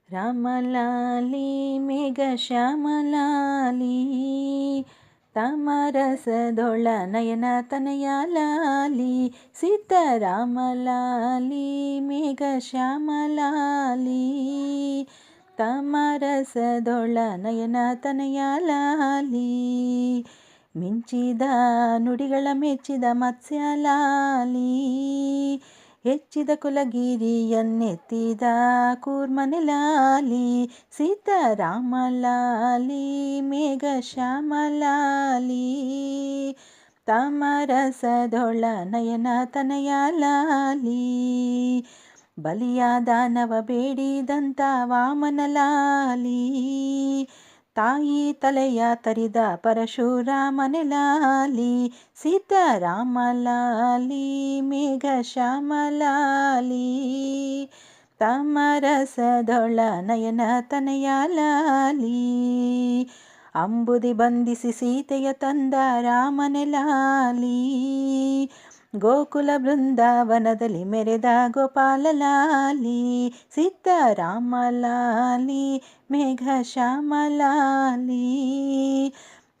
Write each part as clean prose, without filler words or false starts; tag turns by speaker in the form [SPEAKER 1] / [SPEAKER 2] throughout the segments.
[SPEAKER 1] ರಾಮಲಾಲಿ ಮೇಘ ಶ್ಯಾಮಲಾಲಿ ತಾಮರಸದೊಳ ನಯನ ತನಯ ಲಾಲಿ ಸೀತಾರಾಮಲಾಲಿ ಮೇಘ ಶ್ಯಾಮಲಾಲಿ ತಾಮರಸದೊಳ ನಯನ ತನಯ ಲಾಲಿ ಮಿಂಚಿದ ನುಡಿಗಳ ಮೆಚ್ಚಿದ ಮತ್ಸ್ಯಲಾಲಿ ಹೆಚ್ಚಿದ ಕುಲಗಿರಿಯನ್ನೆತ್ತಿದ ಕೂರ್ಮನೆಲಾಲಿ ಸೀತಾರಾಮಲಾಲಿ ಮೇಘ ಶ್ಯಾಮಲಾಲಿ ತಾಮರಸದೊಳ ನಯನ ತನಯ ಲಾಲಿ ಬಲಿಯಾದ ನವ ಬೇಡಿದಂತ ವಾಮನಲಾಲಿ ತಾಯಿ ತಲೆಯ ತರಿದ ಪರಶುರಾಮನೆಲಾಲಿ ಸೀತಾರಾಮಲಾಲಿ ಮೇಘ ಶ್ಯಾಮಲಾಲಿ ತಾಮರಸದೊಳ ನಯನ ತನಯ ಲಾಲಿ ಅಂಬುದಿ ಬಂಧಿಸಿ ಸೀತೆಯ ತಂದ ರಾಮನೆಲಾಲಿ ಗೋಕುಲ ಬೃಂದಾವನದಲ್ಲಿ ಮೆರೆದ ಗೋಪಾಲಲಾಲಿ ಸೀತಾರಾಮಲಾಲಿ ಮೇಘ ಶ್ಯಾಮಲಾಲಿ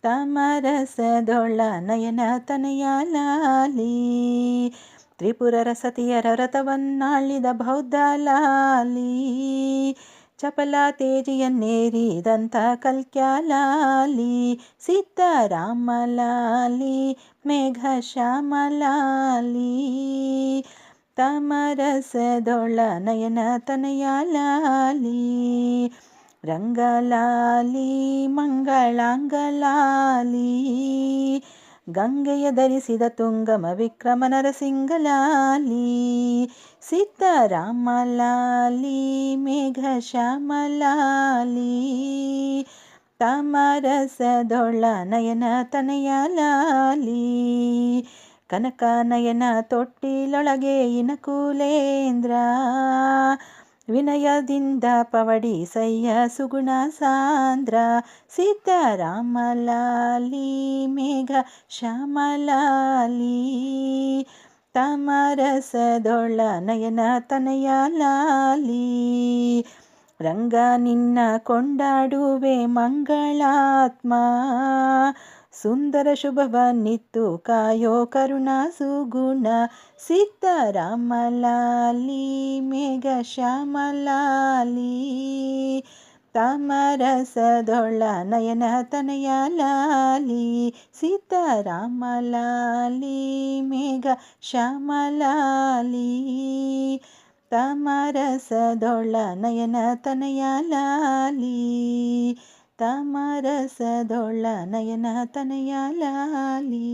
[SPEAKER 1] ತಾಮರಸದೊಳ ನಯನ ತನಯ ಲಾಲಿ ತ್ರಿಪುರರ ಸತಿಯರ ರಥವನ್ನಾಳಿದ ಬೌದ್ಧ ಲಾಲಿ ಚಪಲ ತೇಜಿಯನ್ನೇರಿದಂಥ ಕಲ್ಕ್ಯಾಲಾಲಿ ಸೀತಾರಾಮಲಾಲಿ ಮೇಘ ಶ್ಯಾಮಲಾಲಿ ತಾಮರಸದೊಳ ನಯನ ತನಯ ಲಾಲಿ ರಂಗಲಾಲಿ ಮಂಗಳಾಂಗಲಾಲಿ ಗಂಗೆಯ ಧರಿಸಿದ ತುಂಗಮ ವಿಕ್ರಮ ನರಸಿಂಗಲಾಲಿ ಸೀತಾರಾಮಲಾಲಿ ಮೇಘ ಶ್ಯಾಮಲಾಲಿ ತಾಮರಸದೊಳ ನಯನ ತನಯ ಲಾಲಿ ಕನಕ ನಯನ ತೊಟ್ಟಿಲೊಳಗೆ ಇನಕುಲೇಂದ್ರ ವಿನಯದಿಂದ ಪವಡಿಸಯ್ಯ ಸುಗುಣ ಸಾಂದ್ರ ಸೀತಾರಾಮಲಾಲಿ ಮೇಘ ಶ್ಯಾಮಲಾಲಿ ತಾಮರಸದೊಳ ನಯನ ತನಯ ಲಾಲಿ ರಂಗ ನಿನ್ನ ಕೊಂಡಾಡುವೆ ಮಂಗಳಾತ್ಮ ಸುಂದರ ಶುಭವನ್ನಿತ್ತು ಕಾಯೋ ಕರುಣ ಸುಗುಣ ಸೀತಾರಾಮಲಾಲಿ ಮೇಘ ಶ್ಯಾಮಲಾಲಿ ತಾಮರಸದೊಳ ನಯನ ತನಯ ಲಾಲಿ ಸೀತಾರಾಮಲಾಲಿ ಮೇಘ ಶ್ಯಾಮಲಾಲಿ ತಾಮರಸದೊಳ ನಯನ ತನಯ ಲಾಲಿ ತಾಮರಸದೊಳ ನಯನ ತನಯ ಲಾಲಿ.